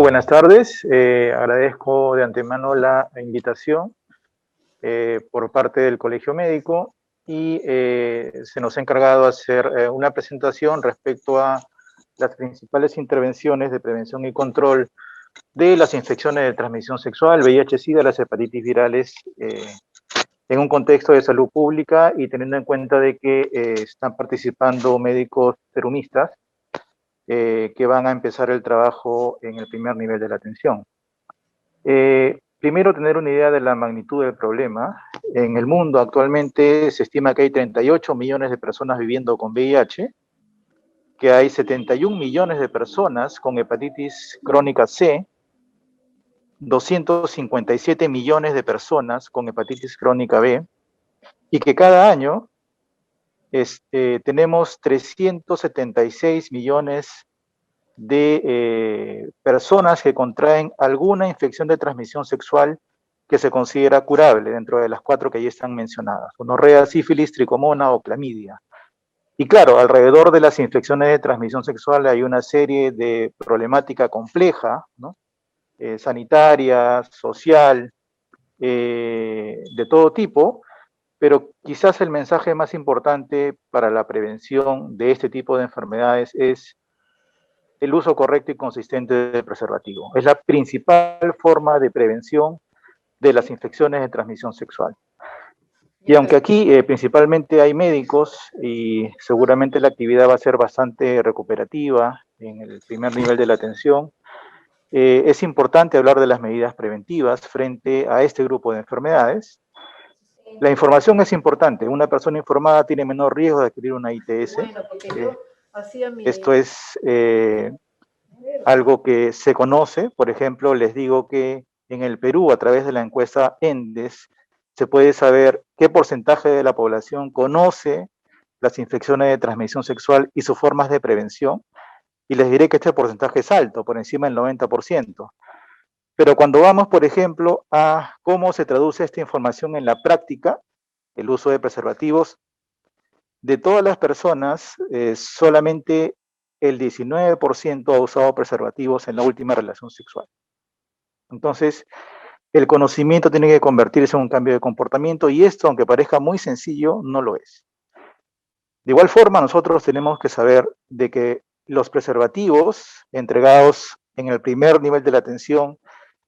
Buenas tardes. Agradezco de antemano la invitación por parte del Colegio Médico y se nos ha encargado hacer una presentación respecto a las principales intervenciones de prevención y control de las infecciones de transmisión sexual, VIH-Sida, las hepatitis virales, en un contexto de salud pública y teniendo en cuenta de que están participando médicos perunistas que van a empezar el trabajo en el primer nivel de la atención. Primero, tener una idea de la magnitud del problema. En el mundo actualmente se estima que hay 38 millones de personas viviendo con VIH, que hay 71 millones de personas con hepatitis crónica C, 257 millones de personas con hepatitis crónica B, y que cada año tenemos 376 millones de personas que contraen alguna infección de transmisión sexual que se considera curable dentro de las 4 que ya están mencionadas: gonorrea, sífilis, tricomona o clamidia. Y claro, alrededor de las infecciones de transmisión sexual hay una serie de problemática compleja, ¿no? Sanitaria, social, de todo tipo, pero quizás el mensaje más importante para la prevención de este tipo de enfermedades es el uso correcto y consistente del preservativo. Es la principal forma de prevención de las infecciones de transmisión sexual. Y aunque aquí principalmente hay médicos y seguramente la actividad va a ser bastante recuperativa en el primer nivel de la atención, es importante hablar de las medidas preventivas frente a este grupo de enfermedades. La información es importante. Una persona informada tiene menor riesgo de adquirir una ITS. Esto es algo que se conoce. Por ejemplo, les digo que en el Perú, a través de la encuesta ENDES, se puede saber qué porcentaje de la población conoce las infecciones de transmisión sexual y sus formas de prevención. Y les diré que este porcentaje es alto, por encima del 90%. Pero cuando vamos, por ejemplo, a cómo se traduce esta información en la práctica, el uso de preservativos, de todas las personas, solamente el 19% ha usado preservativos en la última relación sexual. Entonces, el conocimiento tiene que convertirse en un cambio de comportamiento y esto, aunque parezca muy sencillo, no lo es. De igual forma, nosotros tenemos que saber de que los preservativos entregados en el primer nivel de la atención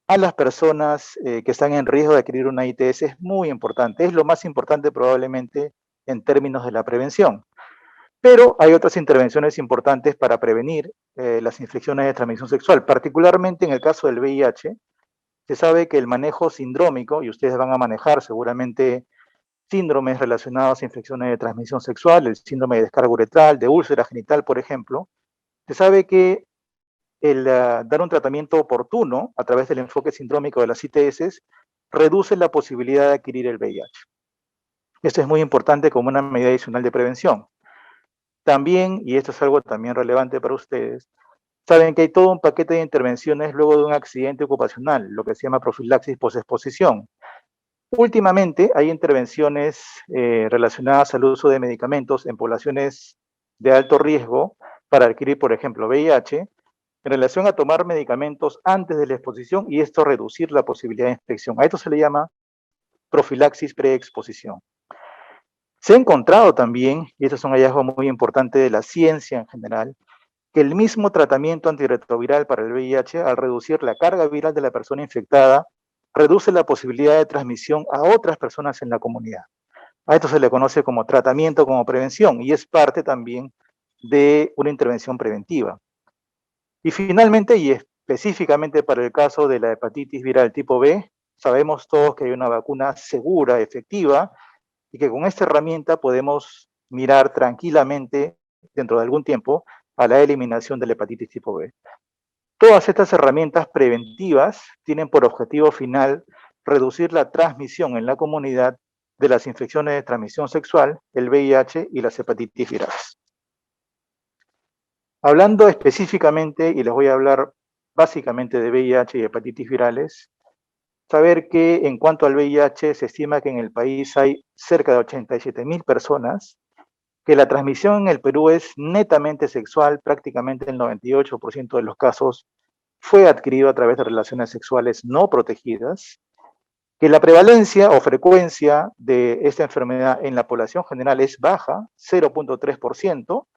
a las personas que están en riesgo de adquirir una ITS es muy importante. Es lo más importante probablemente en términos de la prevención. Pero hay otras intervenciones importantes para prevenir las infecciones de transmisión sexual, particularmente en el caso del VIH. Se sabe que el manejo sindrómico, y ustedes van a manejar seguramente síndromes relacionados a infecciones de transmisión sexual, el síndrome de descarga uretral, de úlcera genital, por ejemplo, se sabe que el dar un tratamiento oportuno a través del enfoque sindrómico de las ITS reduce la posibilidad de adquirir el VIH. Esto es muy importante como una medida adicional de prevención. También, y esto es algo también relevante para ustedes, saben que hay todo un paquete de intervenciones luego de un accidente ocupacional, lo que se llama profilaxis posexposición. Últimamente hay intervenciones relacionadas al uso de medicamentos en poblaciones de alto riesgo para adquirir, por ejemplo, VIH, en relación a tomar medicamentos antes de la exposición y esto reducir la posibilidad de infección. A esto se le llama profilaxis preexposición. Se ha encontrado también, y estos son hallazgos muy importantes de la ciencia en general, que el mismo tratamiento antirretroviral para el VIH, al reducir la carga viral de la persona infectada, reduce la posibilidad de transmisión a otras personas en la comunidad. A esto se le conoce como tratamiento, como prevención, y es parte también de una intervención preventiva. Y finalmente, y específicamente para el caso de la hepatitis viral tipo B, sabemos todos que hay una vacuna segura, efectiva, y que con esta herramienta podemos mirar tranquilamente, dentro de algún tiempo, a la eliminación de la hepatitis tipo B. Todas estas herramientas preventivas tienen por objetivo final reducir la transmisión en la comunidad de las infecciones de transmisión sexual, el VIH y las hepatitis virales. Hablando específicamente, y les voy a hablar básicamente de VIH y hepatitis virales, saber que en cuanto al VIH se estima que en el país hay cerca de 87.000 personas, que la transmisión en el Perú es netamente sexual, prácticamente el 98% de los casos fue adquirido a través de relaciones sexuales no protegidas, que la prevalencia o frecuencia de esta enfermedad en la población general es baja, 0.3%,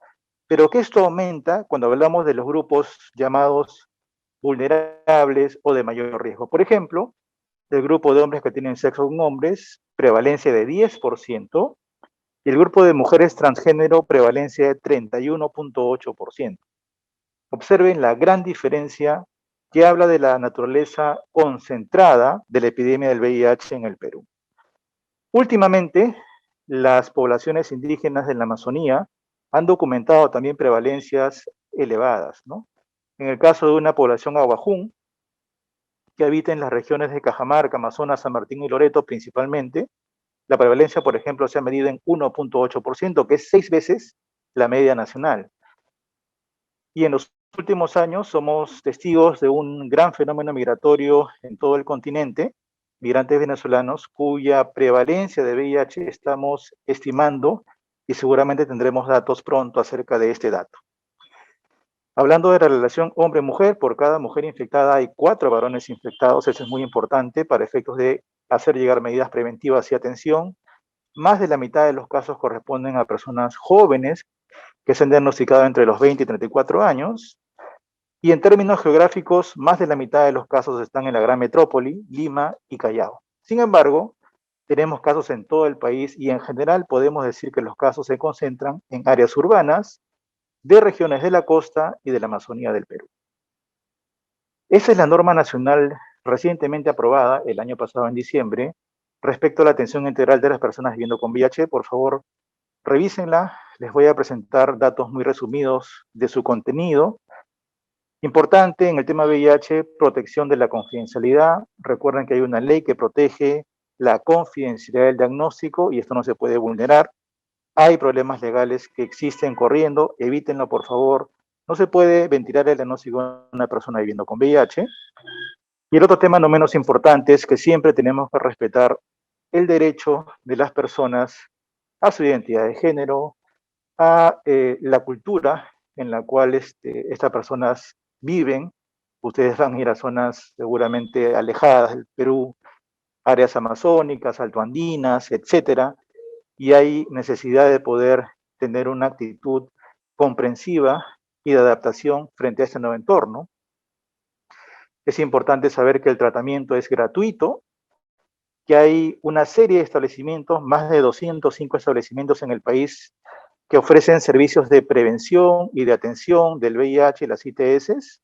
pero que esto aumenta cuando hablamos de los grupos llamados vulnerables o de mayor riesgo. Por ejemplo, el grupo de hombres que tienen sexo con hombres, prevalencia de 10%, y el grupo de mujeres transgénero, prevalencia de 31.8%. Observen la gran diferencia que habla de la naturaleza concentrada de la epidemia del VIH en el Perú. Últimamente, las poblaciones indígenas de la Amazonía han documentado también prevalencias elevadas, ¿no? En el caso de una población aguajún, que habita en las regiones de Cajamarca, Amazonas, San Martín y Loreto principalmente, la prevalencia, por ejemplo, se ha medido en 1.8%, que es 6 veces la media nacional. Y en los últimos años somos testigos de un gran fenómeno migratorio en todo el continente, migrantes venezolanos, cuya prevalencia de VIH estamos estimando y seguramente tendremos datos pronto acerca de este dato. Hablando de la relación hombre-mujer, por cada mujer infectada hay 4 varones infectados. Eso es muy importante para efectos de hacer llegar medidas preventivas y atención. Más de la mitad de los casos corresponden a personas jóvenes que se han diagnosticado entre los 20 y 34 años. Y en términos geográficos, más de la mitad de los casos están en la gran metrópoli, Lima y Callao. Sin embargo, tenemos casos en todo el país y en general podemos decir que los casos se concentran en áreas urbanas, de regiones de la costa y de la Amazonía del Perú. Esa es la norma nacional recientemente aprobada el año pasado en diciembre respecto a la atención integral de las personas viviendo con VIH. Por favor, revísenla. Les voy a presentar datos muy resumidos de su contenido. Importante en el tema VIH, protección de la confidencialidad. Recuerden que hay una ley que protege la confidencialidad del diagnóstico y esto no se puede vulnerar. Hay problemas legales que existen corriendo, evítenlo por favor. No se puede ventilar el diagnóstico de una persona viviendo con VIH. Y el otro tema no menos importante es que siempre tenemos que respetar el derecho de las personas a su identidad de género, a la cultura en la cual estas personas viven. Ustedes van a ir a zonas seguramente alejadas del Perú, áreas amazónicas, altoandinas, etcétera, y hay necesidad de poder tener una actitud comprensiva y de adaptación frente a este nuevo entorno. Es importante saber que el tratamiento es gratuito, que hay una serie de establecimientos, más de 205 establecimientos en el país que ofrecen servicios de prevención y de atención del VIH y las ITS,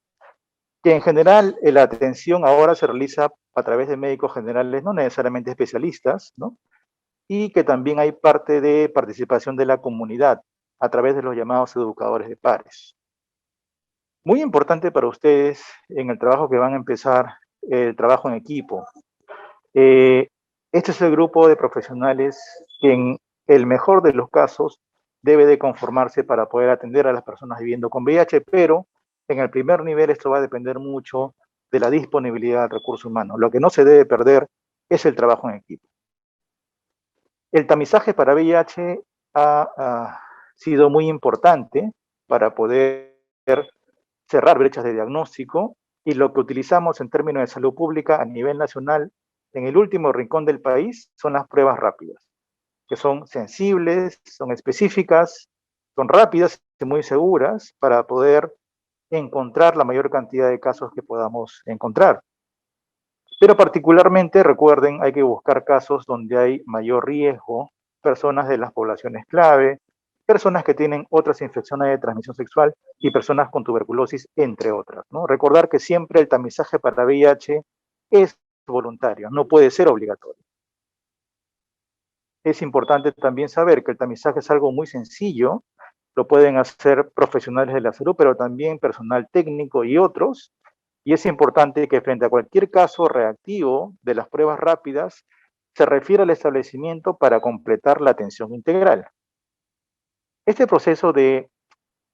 que en general la atención ahora se realiza a través de médicos generales, no necesariamente especialistas, ¿no? Y que también hay parte de participación de la comunidad a través de los llamados educadores de pares. Muy importante para ustedes en el trabajo que van a empezar, el trabajo en equipo. Este es el grupo de profesionales que en el mejor de los casos debe de conformarse para poder atender a las personas viviendo con VIH, pero en el primer nivel esto va a depender mucho de la disponibilidad del recurso humano. Lo que no se debe perder es el trabajo en equipo. El tamizaje para VIH ha sido muy importante para poder cerrar brechas de diagnóstico y lo que utilizamos en términos de salud pública a nivel nacional en el último rincón del país son las pruebas rápidas, que son sensibles, son específicas, son rápidas y muy seguras para poder encontrar la mayor cantidad de casos que podamos encontrar. Pero particularmente, recuerden, hay que buscar casos donde hay mayor riesgo, personas de las poblaciones clave, personas que tienen otras infecciones de transmisión sexual y personas con tuberculosis, entre otras, ¿no? Recordar que siempre el tamizaje para VIH es voluntario, no puede ser obligatorio. Es importante también saber que el tamizaje es algo muy sencillo, lo pueden hacer profesionales de la salud, pero también personal técnico y otros, y es importante que frente a cualquier caso reactivo de las pruebas rápidas, se refiera al establecimiento para completar la atención integral. Este proceso de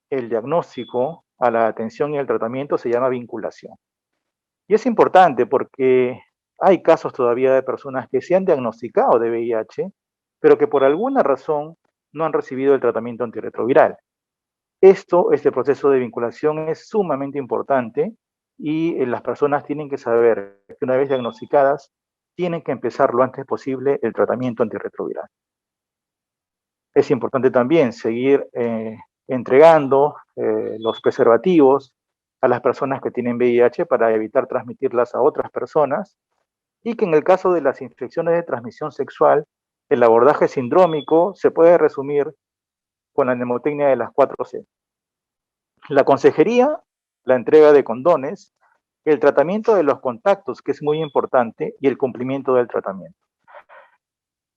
el diagnóstico a la atención y el tratamiento se llama vinculación. Y es importante porque hay casos todavía de personas que se han diagnosticado de VIH, pero que por alguna razón no han recibido el tratamiento antirretroviral. Este proceso de vinculación es sumamente importante y las personas tienen que saber que una vez diagnosticadas, tienen que empezar lo antes posible el tratamiento antirretroviral. Es importante también seguir entregando los preservativos a las personas que tienen VIH para evitar transmitirlas a otras personas, y que en el caso de las infecciones de transmisión sexual, el abordaje sindrómico se puede resumir con la mnemotecnia de las 4C. La consejería, la entrega de condones, el tratamiento de los contactos, que es muy importante, y el cumplimiento del tratamiento.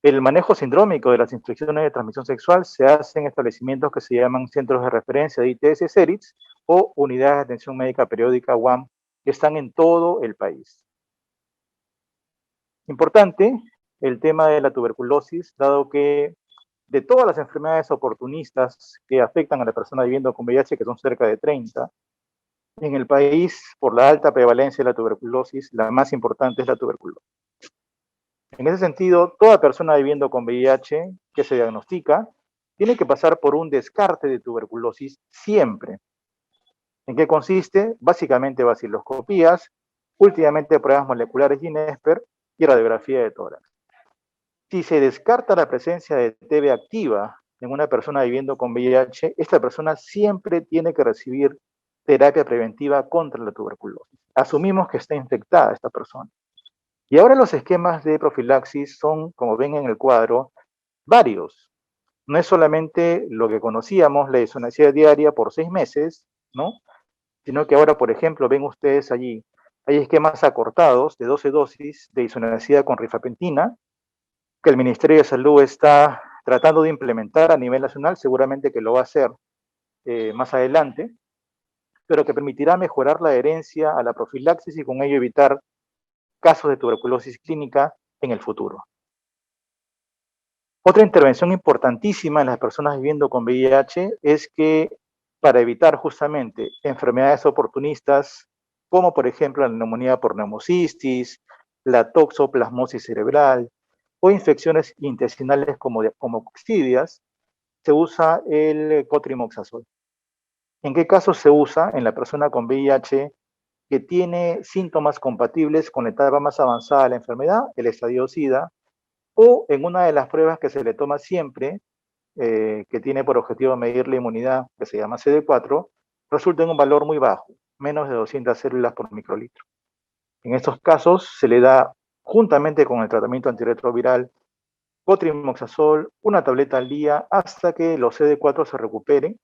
El manejo sindrómico de las infecciones de transmisión sexual se hace en establecimientos que se llaman centros de referencia de ITS-CERITS o unidades de atención médica periódica UAM, que están en todo el país. Importante el tema de la tuberculosis, dado que de todas las enfermedades oportunistas que afectan a la persona viviendo con VIH, que son cerca de 30, en el país, por la alta prevalencia de la tuberculosis, la más importante es la tuberculosis. En ese sentido, toda persona viviendo con VIH que se diagnostica tiene que pasar por un descarte de tuberculosis siempre. ¿En qué consiste? Básicamente vaciloscopías, últimamente pruebas moleculares Ginesper y radiografía de tórax. Si se descarta la presencia de TB activa en una persona viviendo con VIH, esta persona siempre tiene que recibir terapia preventiva contra la tuberculosis. Asumimos que está infectada esta persona. Y ahora los esquemas de profilaxis son, como ven en el cuadro, varios. No es solamente lo que conocíamos, la isoniazida diaria por 6 meses, ¿no? Sino que ahora, por ejemplo, ven ustedes allí, hay esquemas acortados de 12 dosis de isoniazida con rifampicina, que el Ministerio de Salud está tratando de implementar a nivel nacional, seguramente que lo va a hacer más adelante, pero que permitirá mejorar la adherencia a la profilaxis y con ello evitar casos de tuberculosis clínica en el futuro. Otra intervención importantísima en las personas viviendo con VIH es que para evitar justamente enfermedades oportunistas, como por ejemplo la neumonía por neumocistis, la toxoplasmosis cerebral o infecciones intestinales como coccidias, se usa el cotrimoxazol. ¿En qué casos se usa? En la persona con VIH que tiene síntomas compatibles con la etapa más avanzada de la enfermedad, el estadio SIDA, o en una de las pruebas que se le toma siempre, que tiene por objetivo medir la inmunidad, que se llama CD4, resulta en un valor muy bajo, menos de 200 células por microlitro. En estos casos se le da, juntamente con el tratamiento antirretroviral, cotrimoxazol, una tableta al día, hasta que los CD4 se recuperen,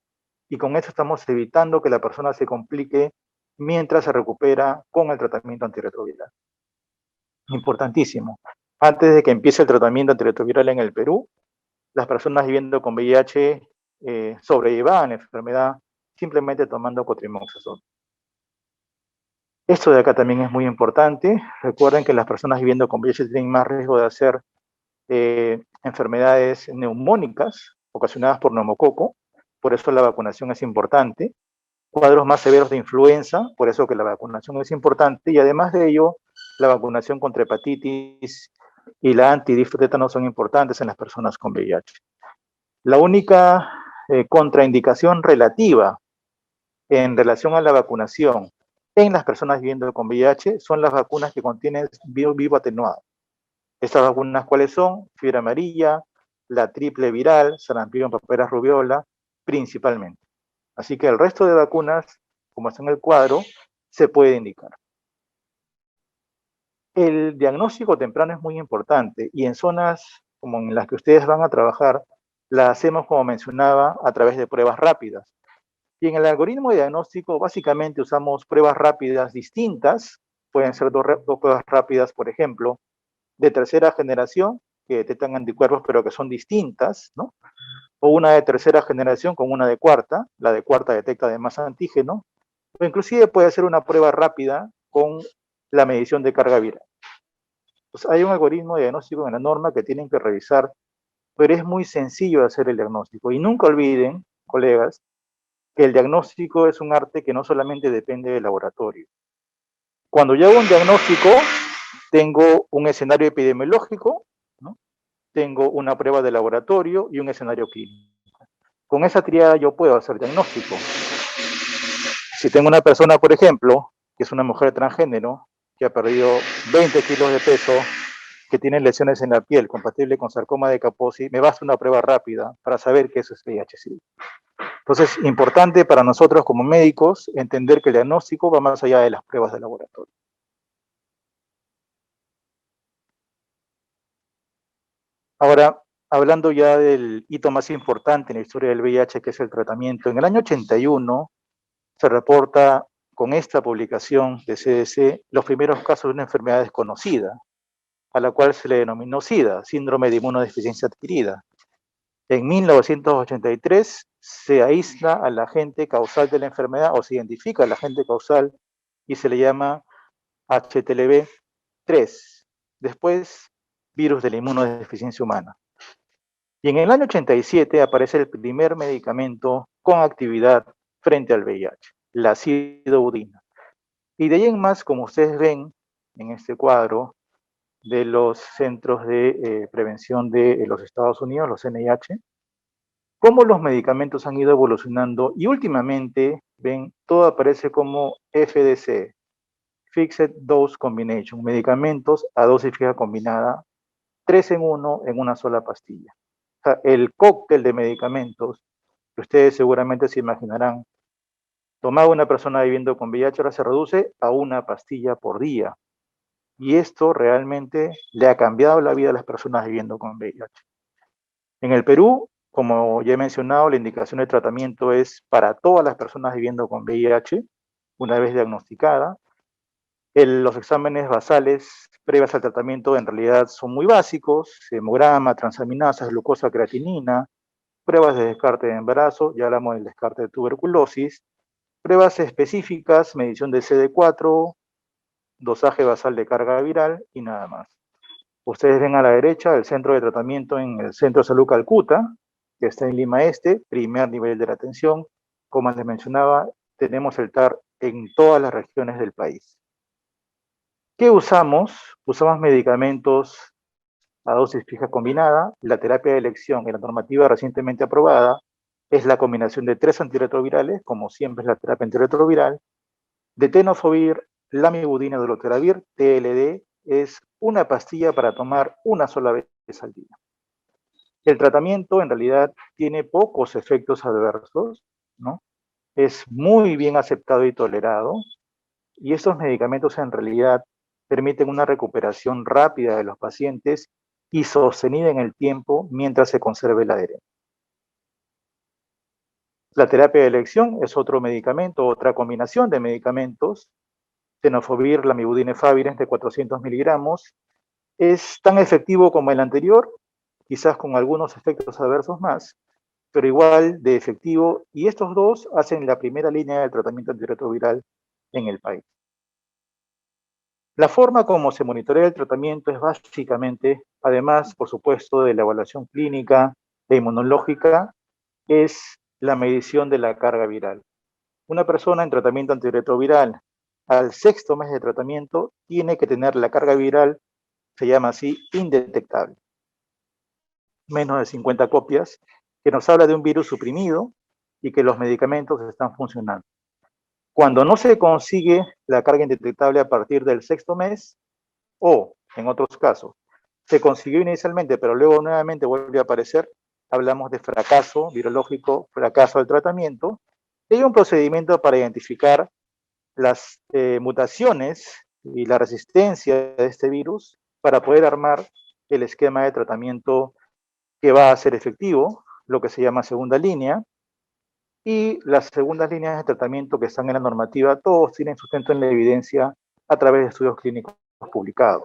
y con eso estamos evitando que la persona se complique mientras se recupera con el tratamiento antirretroviral. Importantísimo. Antes de que empiece el tratamiento antirretroviral en el Perú, las personas viviendo con VIH sobrellevaban la enfermedad simplemente tomando cotrimoxazol. Esto de acá también es muy importante. Recuerden que las personas viviendo con VIH tienen más riesgo de hacer enfermedades neumónicas ocasionadas por neumococo, por eso la vacunación es importante. Cuadros más severos de influenza, por eso que la vacunación es importante, y además de ello, la vacunación contra hepatitis y la antidiftétano son importantes en las personas con VIH. La única contraindicación relativa en relación a la vacunación en las personas viviendo con VIH son las vacunas que contienen vivo atenuado. Estas vacunas, ¿cuáles son? Fiebre amarilla, la triple viral, sarampión, papera rubiola, principalmente. Así que el resto de vacunas, como está en el cuadro, se puede indicar. El diagnóstico temprano es muy importante y en zonas como en las que ustedes van a trabajar, la hacemos, como mencionaba, a través de pruebas rápidas. Y en el algoritmo de diagnóstico, básicamente usamos pruebas rápidas distintas, pueden ser dos pruebas rápidas, por ejemplo, de tercera generación, que detectan anticuerpos pero que son distintas, ¿no? O una de tercera generación con una de cuarta, la de cuarta detecta además antígeno, o inclusive puede ser una prueba rápida con la medición de carga viral. Pues hay un algoritmo de diagnóstico en la norma que tienen que revisar, pero es muy sencillo de hacer el diagnóstico. Y nunca olviden, colegas, que el diagnóstico es un arte que no solamente depende del laboratorio. Cuando yo hago un diagnóstico, tengo un escenario epidemiológico, ¿no? Tengo una prueba de laboratorio y un escenario clínico. Con esa triada yo puedo hacer diagnóstico. Si tengo una persona, por ejemplo, que es una mujer transgénero, que ha perdido 20 kilos de peso, que tiene lesiones en la piel compatible con sarcoma de Kaposi, me basta una prueba rápida para saber que eso es VIH-Sida. Entonces, importante para nosotros como médicos entender que el diagnóstico va más allá de las pruebas de laboratorio. Ahora, hablando ya del hito más importante en la historia del VIH, que es el tratamiento, en el año 81 se reporta con esta publicación de CDC los primeros casos de una enfermedad desconocida, a la cual se le denominó SIDA, síndrome de inmunodeficiencia adquirida. En 1983 se aísla al agente causal de la enfermedad o se identifica al agente causal y se le llama HTLV-3. Después, virus de la inmunodeficiencia humana. Y en el año 87 aparece el primer medicamento con actividad frente al VIH, la sidobudina. Y de ahí en más, como ustedes ven en este cuadro de los Centros de Prevención de los Estados Unidos, los NIH, cómo los medicamentos han ido evolucionando y últimamente, ven, todo aparece como FDC, Fixed Dose Combination, medicamentos a dosis fija combinada, 3 en 1 en una sola pastilla. O sea, el cóctel de medicamentos, que ustedes seguramente se imaginarán, tomaba una persona viviendo con VIH, ahora se reduce a una pastilla por día. Y esto realmente le ha cambiado la vida a las personas viviendo con VIH. En el Perú, como ya he mencionado, la indicación de tratamiento es para todas las personas viviendo con VIH, una vez diagnosticada. Los exámenes basales previos al tratamiento en realidad son muy básicos: hemograma, transaminasas, glucosa, creatinina, pruebas de descarte de embarazo, ya hablamos del descarte de tuberculosis, pruebas específicas, medición de CD4, dosaje basal de carga viral y nada más. Ustedes ven a la derecha el centro de tratamiento en el Centro de Salud Calcuta, que está en Lima Este, primer nivel de la atención. Como les mencionaba, tenemos el TAR en todas las regiones del país. ¿Qué usamos? Usamos medicamentos a dosis fija combinada. La terapia de elección en la normativa recientemente aprobada es la combinación de 3 antirretrovirales, como siempre es la terapia antirretroviral, de tenofovir, lamivudina, dolutegravir, TLD, es una pastilla para tomar una sola vez al día. El tratamiento en realidad tiene pocos efectos adversos, ¿no? Es muy bien aceptado y tolerado, y estos medicamentos en realidad permiten una recuperación rápida de los pacientes y sostenida en el tiempo mientras se conserve la adherencia. La terapia de elección es otro medicamento, otra combinación de medicamentos, tenofovir, lamivudina y favirenz de 400 miligramos. Es tan efectivo como el anterior, quizás con algunos efectos adversos más, pero igual de efectivo, y estos dos hacen la primera línea del tratamiento antirretroviral en el país. La forma como se monitorea el tratamiento es básicamente, además, por supuesto, de la evaluación clínica e inmunológica, es la medición de la carga viral. Una persona en tratamiento antirretroviral al 6º mes de tratamiento tiene que tener la carga viral, se llama así, indetectable. Menos de 50 copias, que nos habla de un virus suprimido y que los medicamentos están funcionando. Cuando no se consigue la carga indetectable a partir del 6º mes, o, en otros casos, se consiguió inicialmente, pero luego nuevamente vuelve a aparecer, hablamos de fracaso virológico, fracaso del tratamiento, y hay un procedimiento para identificar las mutaciones y la resistencia de este virus para poder armar el esquema de tratamiento que va a ser efectivo, lo que se llama segunda línea, y las segundas líneas de tratamiento que están en la normativa, todos tienen sustento en la evidencia a través de estudios clínicos publicados.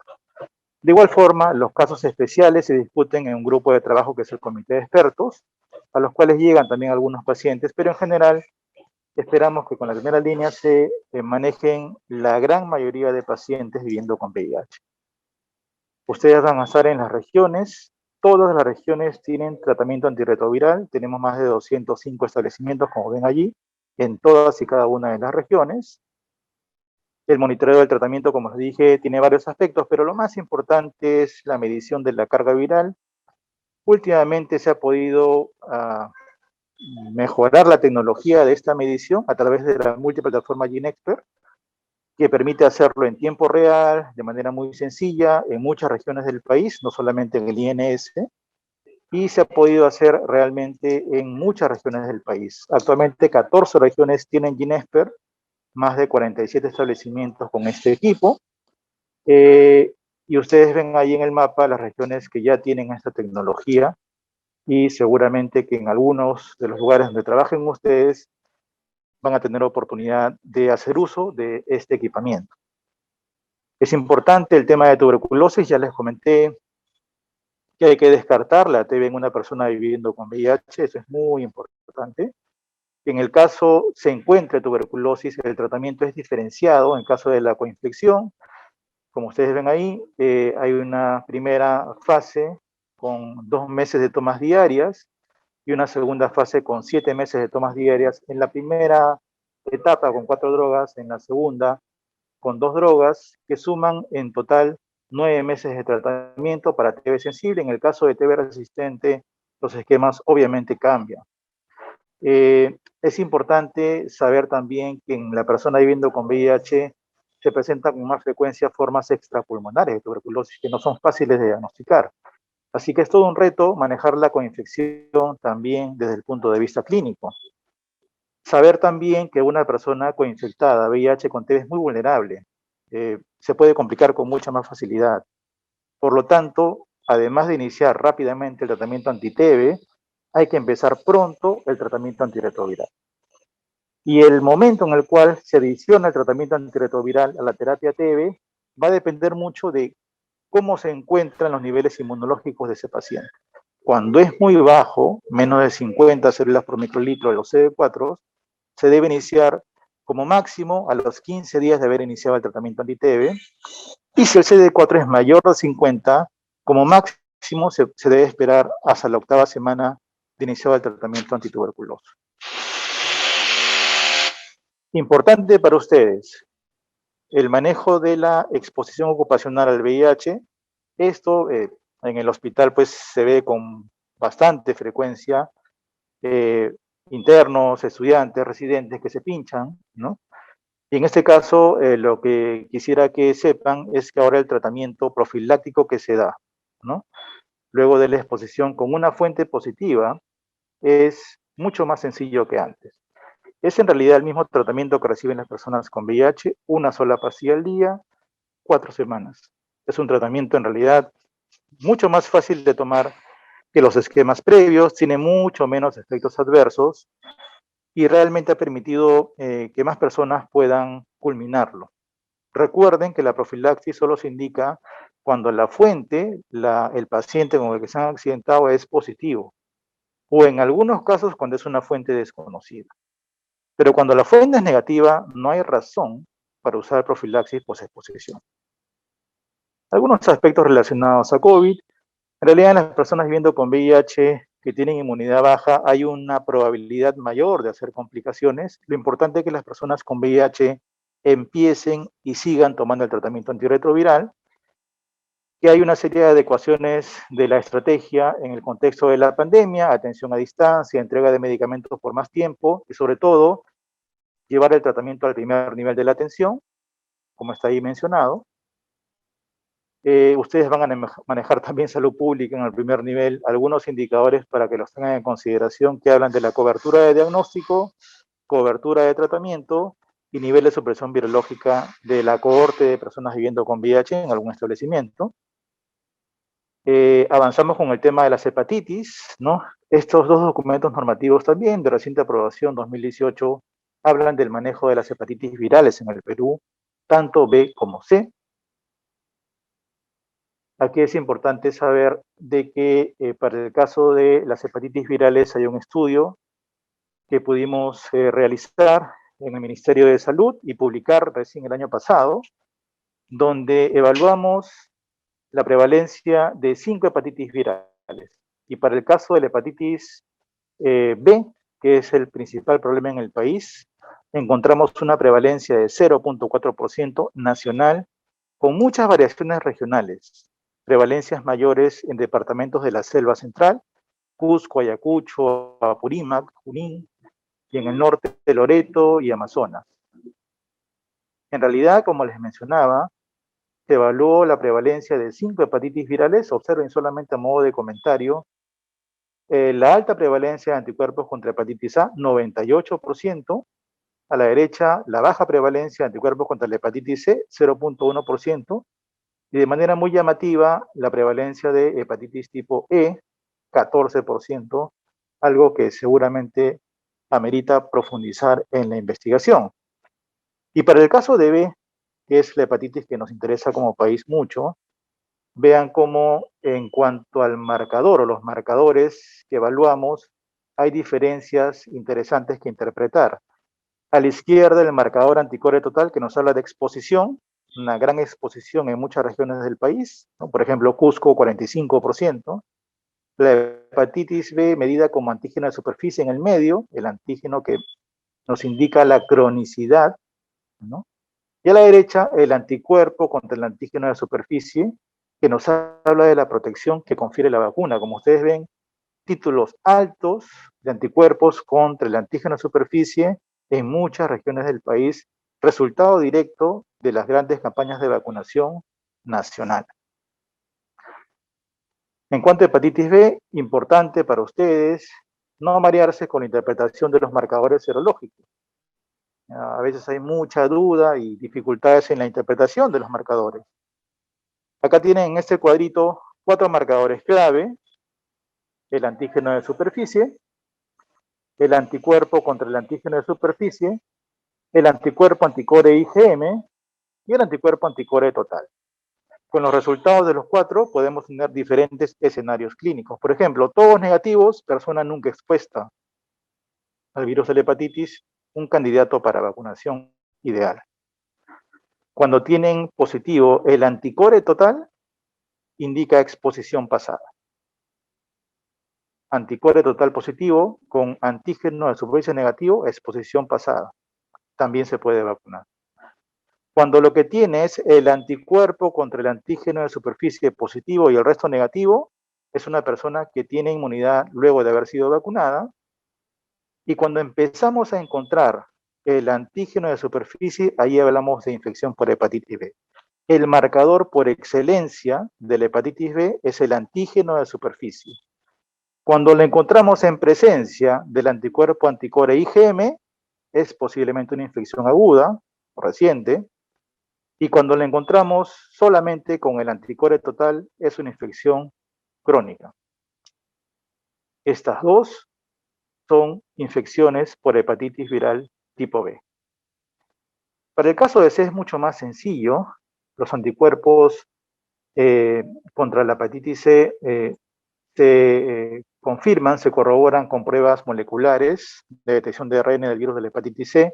De igual forma, los casos especiales se discuten en un grupo de trabajo que es el comité de expertos, a los cuales llegan también algunos pacientes, pero en general esperamos que con la primera línea se manejen la gran mayoría de pacientes viviendo con VIH. Ustedes van a estar en las regiones, todas las regiones tienen tratamiento antirretroviral, tenemos más de 205 establecimientos, como ven allí, en todas y cada una de las regiones. El monitoreo del tratamiento, como les dije, tiene varios aspectos, pero lo más importante es la medición de la carga viral. Últimamente se ha podido mejorar la tecnología de esta medición a través de la multiplataforma GeneXpert, que permite hacerlo en tiempo real, de manera muy sencilla, en muchas regiones del país, no solamente en el INS, y se ha podido hacer realmente en muchas regiones del país. Actualmente 14 regiones tienen Ginexpert, más de 47 establecimientos con este equipo, y ustedes ven ahí en el mapa las regiones que ya tienen esta tecnología, y seguramente que en algunos de los lugares donde trabajen ustedes van a tener oportunidad de hacer uso de este equipamiento. Es importante el tema de tuberculosis, ya les comenté que hay que descartar la TB en una persona viviendo con VIH, eso es muy importante. En el caso se encuentre tuberculosis, el tratamiento es diferenciado. En caso de la coinfección, como ustedes ven ahí, hay una primera fase con 2 meses de tomas diarias y una segunda fase con 7 meses de tomas diarias. En la primera etapa con 4 drogas, en la segunda con 2 drogas, que suman en total 9 meses de tratamiento para TB sensible. En el caso de TB resistente, los esquemas obviamente cambian. Es importante saber también que en la persona viviendo con VIH se presentan con más frecuencia formas extrapulmonares de tuberculosis que no son fáciles de diagnosticar. Así que es todo un reto manejar la coinfección también desde el punto de vista clínico. Saber también que una persona coinfectada VIH con TB es muy vulnerable. Se puede complicar con mucha más facilidad. Por lo tanto, además de iniciar rápidamente el tratamiento anti-TB, hay que empezar pronto el tratamiento antirretroviral. Y el momento en el cual se adiciona el tratamiento antirretroviral a la terapia TB va a depender mucho de cómo se encuentran los niveles inmunológicos de ese paciente. Cuando es muy bajo, menos de 50 células por microlitro de los CD4, se debe iniciar como máximo a los 15 días de haber iniciado el tratamiento anti-TB. Y si el CD4 es mayor de 50, como máximo se debe esperar hasta la 8ª semana de iniciado el tratamiento antituberculoso. Importante para ustedes, el manejo de la exposición ocupacional al VIH. Esto en el hospital pues se ve con bastante frecuencia, internos, estudiantes, residentes que se pinchan, ¿no? Y en este caso, lo que quisiera que sepan es que ahora el tratamiento profiláctico que se da, ¿no?, luego de la exposición con una fuente positiva, es mucho más sencillo que antes. Es en realidad el mismo tratamiento que reciben las personas con VIH, una sola pastilla al día, 4 semanas. Es un tratamiento en realidad mucho más fácil de tomar que los esquemas previos, tiene mucho menos efectos adversos y realmente ha permitido que más personas puedan culminarlo. Recuerden que la profilaxis solo se indica cuando la fuente, el paciente con el que se han accidentado es positivo, o en algunos casos cuando es una fuente desconocida. Pero cuando la fuente es negativa, no hay razón para usar profilaxis posexposición. Algunos aspectos relacionados a COVID. En realidad, en las personas viviendo con VIH que tienen inmunidad baja, hay una probabilidad mayor de hacer complicaciones. Lo importante es que las personas con VIH empiecen y sigan tomando el tratamiento antirretroviral, que hay una serie de adecuaciones de la estrategia en el contexto de la pandemia, atención a distancia, entrega de medicamentos por más tiempo y sobre todo llevar el tratamiento al primer nivel de la atención, como está ahí mencionado. Ustedes van a manejar también salud pública en el primer nivel, algunos indicadores para que los tengan en consideración que hablan de la cobertura de diagnóstico, cobertura de tratamiento y nivel de supresión virológica de la cohorte de personas viviendo con VIH en algún establecimiento. Avanzamos con el tema de las hepatitis, ¿no? Estos dos documentos normativos también de reciente aprobación 2018 hablan del manejo de las hepatitis virales en el Perú, tanto B como C. Aquí es importante saber de que para el caso de las hepatitis virales hay un estudio que pudimos realizar en el Ministerio de Salud y publicar recién el año pasado, donde evaluamos la prevalencia de 5 hepatitis virales. Y para el caso de la hepatitis B, que es el principal problema en el país, encontramos una prevalencia de 0.4% nacional, con muchas variaciones regionales, prevalencias mayores en departamentos de la Selva Central, Cusco, Ayacucho, Apurímac, Junín, y en el norte de Loreto y Amazonas. En realidad, como les mencionaba, se evaluó la prevalencia de 5 hepatitis virales. Observen solamente a modo de comentario, la alta prevalencia de anticuerpos contra hepatitis A, 98%. A la derecha, la baja prevalencia de anticuerpos contra la hepatitis C, 0.1%. Y de manera muy llamativa, la prevalencia de hepatitis tipo E, 14%, algo que seguramente amerita profundizar en la investigación. Y para el caso de B, que es la hepatitis que nos interesa como país mucho, vean cómo en cuanto al marcador o los marcadores que evaluamos, hay diferencias interesantes que interpretar. A la izquierda, el marcador anticore total, que nos habla de exposición, una gran exposición en muchas regiones del país, ¿no? Por ejemplo, Cusco, 45%. La hepatitis B medida como antígeno de superficie en el medio, el antígeno que nos indica la cronicidad, ¿no? Y a la derecha, el anticuerpo contra el antígeno de superficie, que nos habla de la protección que confiere la vacuna. Como ustedes ven, títulos altos de anticuerpos contra el antígeno de superficie en muchas regiones del país, resultado directo de las grandes campañas de vacunación nacional. En cuanto a hepatitis B, importante para ustedes no marearse con la interpretación de los marcadores serológicos. A veces hay mucha duda y dificultades en la interpretación de los marcadores. Acá tienen en este cuadrito 4 marcadores clave: el antígeno de superficie, el anticuerpo contra el antígeno de superficie, el anticuerpo anticore IgM y el anticuerpo anticore total. Con los resultados de los 4 podemos tener diferentes escenarios clínicos. Por ejemplo, todos negativos, persona nunca expuesta al virus de la hepatitis, un candidato para vacunación ideal. Cuando tienen positivo el anticore total, indica exposición pasada. Anticore total positivo con antígeno de superficie negativo, exposición pasada. También se puede vacunar. Cuando lo que tiene es el anticuerpo contra el antígeno de superficie positivo y el resto negativo, es una persona que tiene inmunidad luego de haber sido vacunada. Y cuando empezamos a encontrar el antígeno de superficie, ahí hablamos de infección por hepatitis B. El marcador por excelencia de la hepatitis B es el antígeno de superficie. Cuando lo encontramos en presencia del anticuerpo anticore IgM, es posiblemente una infección aguda o reciente. Y cuando lo encontramos solamente con el anticore total, es una infección crónica. Estas dos son infecciones por hepatitis viral tipo B. Para el caso de C es mucho más sencillo. Los anticuerpos contra la hepatitis C se confirman, se corroboran con pruebas moleculares de detección de ARN del virus de la hepatitis C,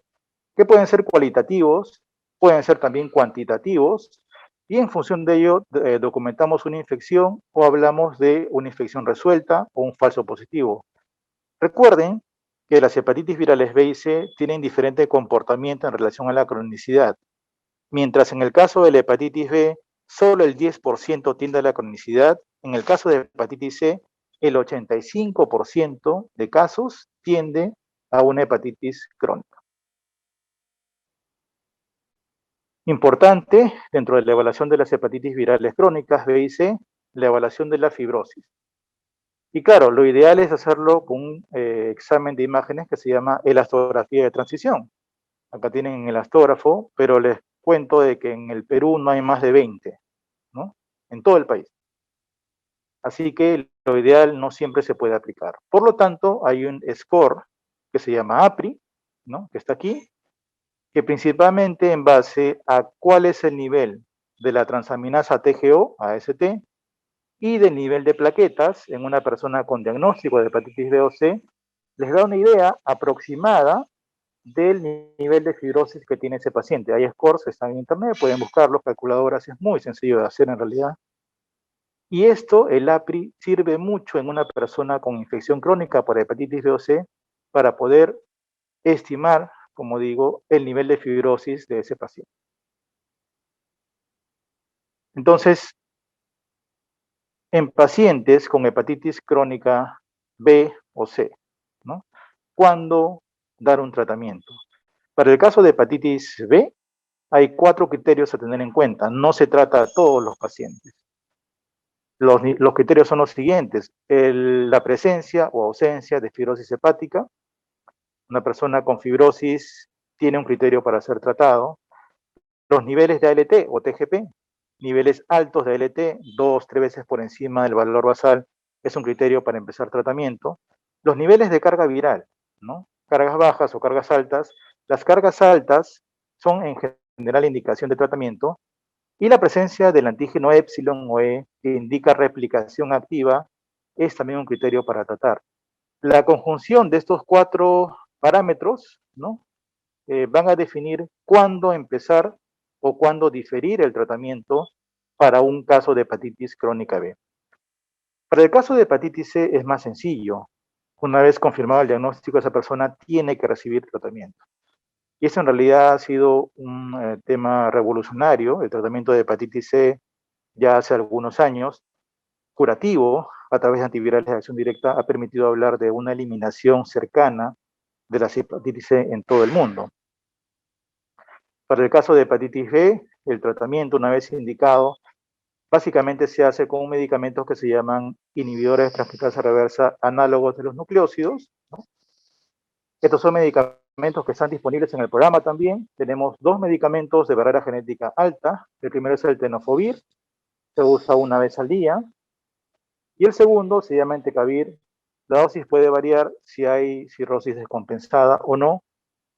que pueden ser cualitativos, pueden ser también cuantitativos, y en función de ello documentamos una infección o hablamos de una infección resuelta o un falso positivo. Recuerden que las hepatitis virales B y C tienen diferente comportamiento en relación a la cronicidad. Mientras en el caso de la hepatitis B, solo el 10% tiende a la cronicidad, en el caso de hepatitis C, el 85% de casos tiende a una hepatitis crónica. Importante, dentro de la evaluación de las hepatitis virales crónicas B y C, la evaluación de la fibrosis. Y claro, lo ideal es hacerlo con un examen de imágenes que se llama elastografía de transición. Acá tienen el elastógrafo, pero les cuento de que en el Perú no hay más de 20, ¿no? En todo el país. Así que lo ideal no siempre se puede aplicar. Por lo tanto, hay un score que se llama APRI, ¿no? Que está aquí, que principalmente en base a cuál es el nivel de la transaminasa TGO, AST, y del nivel de plaquetas en una persona con diagnóstico de hepatitis B o C, les da una idea aproximada del nivel de fibrosis que tiene ese paciente. Hay scores, están en internet, pueden buscarlos, calculadoras, es muy sencillo de hacer en realidad. Y esto, el APRI, sirve mucho en una persona con infección crónica por hepatitis B o C para poder estimar, como digo, el nivel de fibrosis de ese paciente. Entonces, en pacientes con hepatitis crónica B o C, ¿no? ¿Cuándo dar un tratamiento? Para el caso de hepatitis B, hay 4 criterios a tener en cuenta. No se trata a todos los pacientes. Los criterios son los siguientes: la presencia o ausencia de fibrosis hepática. Una persona con fibrosis tiene un criterio para ser tratado. Los niveles de ALT o TGP, niveles altos de ALT, 2-3 veces por encima del valor basal, es un criterio para empezar tratamiento. Los niveles de carga viral, ¿no? Cargas bajas o cargas altas. Las cargas altas son en general indicación de tratamiento, y la presencia del antígeno épsilon o E, que indica replicación activa, es también un criterio para tratar. La conjunción de estos 4 parámetros, ¿no? Van a definir cuándo empezar o cuándo diferir el tratamiento para un caso de hepatitis crónica B. Para el caso de hepatitis C es más sencillo. Una vez confirmado el diagnóstico, esa persona tiene que recibir tratamiento. Y eso en realidad ha sido un tema revolucionario. El tratamiento de hepatitis C ya hace algunos años, curativo, a través de antivirales de acción directa, ha permitido hablar de una eliminación cercana de la hepatitis C en todo el mundo. Para el caso de hepatitis B, el tratamiento, una vez indicado, básicamente se hace con medicamentos que se llaman inhibidores de transcriptasa reversa análogos de los nucleósidos, ¿no? Estos son medicamentos que están disponibles en el programa también. Tenemos 2 medicamentos de barrera genética alta. El primero es el tenofovir, se usa una vez al día. Y el segundo se llama entecavir. La dosis puede variar si hay cirrosis descompensada o no,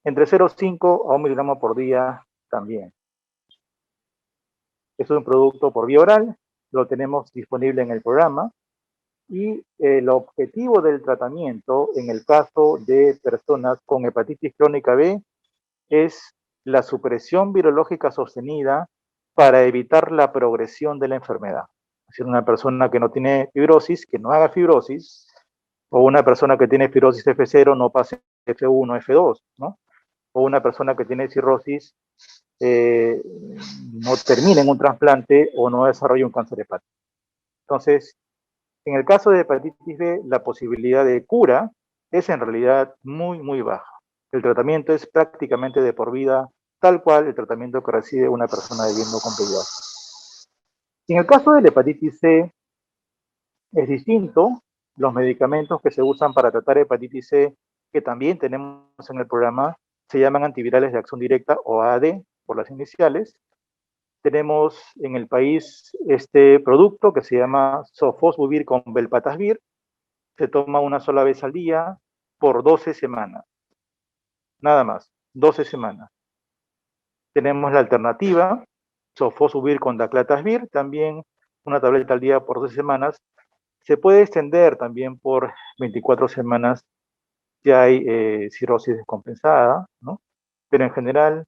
entre 0,5 a 1 miligramo por día también. Es un producto por vía oral, lo tenemos disponible en el programa, y el objetivo del tratamiento en el caso de personas con hepatitis crónica B es la supresión virológica sostenida para evitar la progresión de la enfermedad. Es decir, una persona que no tiene fibrosis, que no haga fibrosis, o una persona que tiene fibrosis F0 no pase F1, F2, ¿no? O una persona que tiene cirrosis no termine en un trasplante o no desarrolle un cáncer hepático. Entonces, en el caso de hepatitis B, la posibilidad de cura es en realidad muy, muy baja. El tratamiento es prácticamente de por vida, tal cual el tratamiento que recibe una persona viviendo con VIH. En el caso de la hepatitis C, es distinto. Los medicamentos que se usan para tratar hepatitis C, que también tenemos en el programa, se llaman antivirales de acción directa o AD, por las iniciales. Tenemos en el país este producto que se llama sofosbuvir con velpatasvir. Se toma una sola vez al día por 12 semanas. Nada más, 12 semanas. Tenemos la alternativa, sofosbuvir con daclatasvir, también una tableta al día por 12 semanas. Se puede extender también por 24 semanas si hay cirrosis descompensada, ¿no? Pero en general,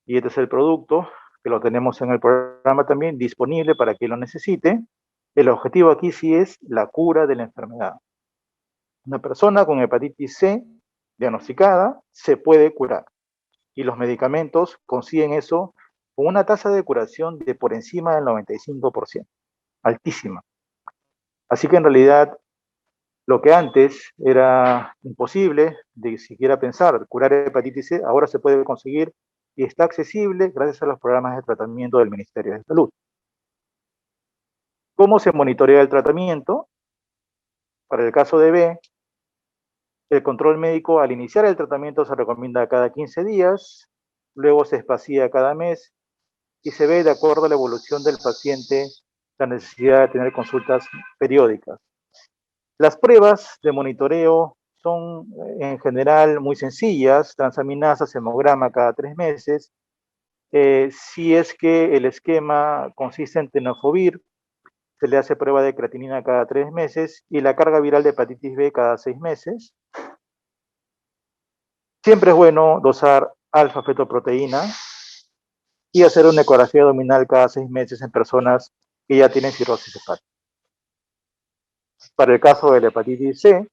y este es el producto, que lo tenemos en el programa también, disponible para quien lo necesite, el objetivo aquí sí es la cura de la enfermedad. Una persona con hepatitis C diagnosticada se puede curar, y los medicamentos consiguen eso con una tasa de curación de por encima del 95%, altísima. Así que en realidad, lo que antes era imposible de siquiera pensar, curar hepatitis C, ahora se puede conseguir y está accesible gracias a los programas de tratamiento del Ministerio de Salud. ¿Cómo se monitorea el tratamiento? Para el caso de B, el control médico al iniciar el tratamiento se recomienda cada 15 días, luego se espacía cada mes y se ve de acuerdo a la evolución del paciente la necesidad de tener consultas periódicas. Las pruebas de monitoreo son en general muy sencillas: transaminasas, hemograma cada 3 meses. Si es que el esquema consiste en tenofovir, se le hace prueba de creatinina cada 3 meses y la carga viral de hepatitis B cada 6 meses. Siempre es bueno dosar alfa-fetoproteína y hacer una ecografía abdominal cada 6 meses en personas que ya tienen cirrosis hepática. Para el caso de la hepatitis C,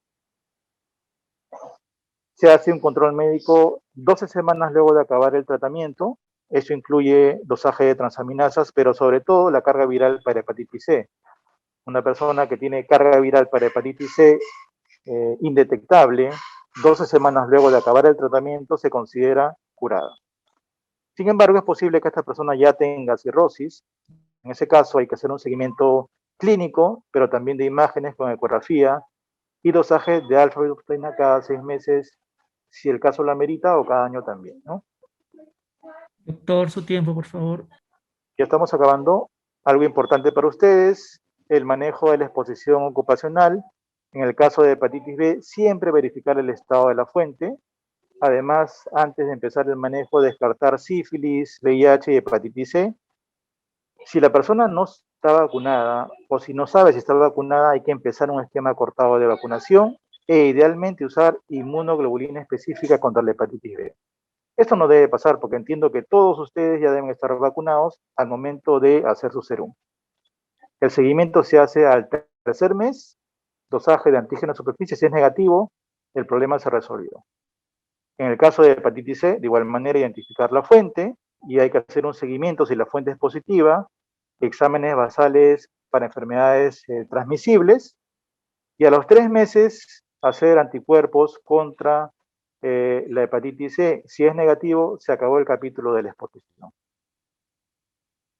se hace un control médico 12 semanas luego de acabar el tratamiento. Eso incluye dosaje de transaminasas, pero sobre todo la carga viral para hepatitis C. Una persona que tiene carga viral para hepatitis C indetectable, 12 semanas luego de acabar el tratamiento, se considera curada. Sin embargo, es posible que esta persona ya tenga cirrosis. En ese caso hay que hacer un seguimiento clínico, pero también de imágenes con ecografía y dosaje de alfa-fetoproteína cada 6 meses, si el caso lo amerita, o cada año también, ¿no? Doctor, su tiempo, por favor. Ya estamos acabando. Algo importante para ustedes, el manejo de la exposición ocupacional. En el caso de hepatitis B, siempre verificar el estado de la fuente. Además, antes de empezar el manejo, descartar sífilis, VIH y hepatitis C. Si la persona no está vacunada o si no sabe si está vacunada, hay que empezar un esquema cortado de vacunación e idealmente usar inmunoglobulina específica contra la hepatitis B. Esto no debe pasar porque entiendo que todos ustedes ya deben estar vacunados al momento de hacer su serum. El seguimiento se hace al tercer mes, dosaje de antígeno de superficie, si es negativo, el problema se resolvió. En el caso de hepatitis C, de igual manera, identificar la fuente y hay que hacer un seguimiento si la fuente es positiva, exámenes basales para enfermedades transmisibles y a los 3 meses hacer anticuerpos contra la hepatitis C. Si es negativo, se acabó el capítulo de la exposición.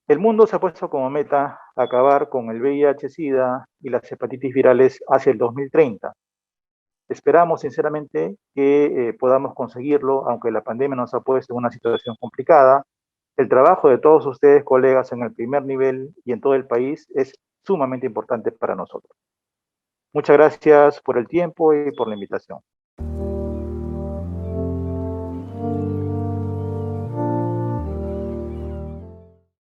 El mundo se ha puesto como meta acabar con el VIH-Sida y las hepatitis virales hacia el 2030. Esperamos sinceramente que podamos conseguirlo, aunque la pandemia nos ha puesto en una situación complicada. El trabajo de todos ustedes, colegas, en el primer nivel y en todo el país es sumamente importante para nosotros. Muchas gracias por el tiempo y por la invitación.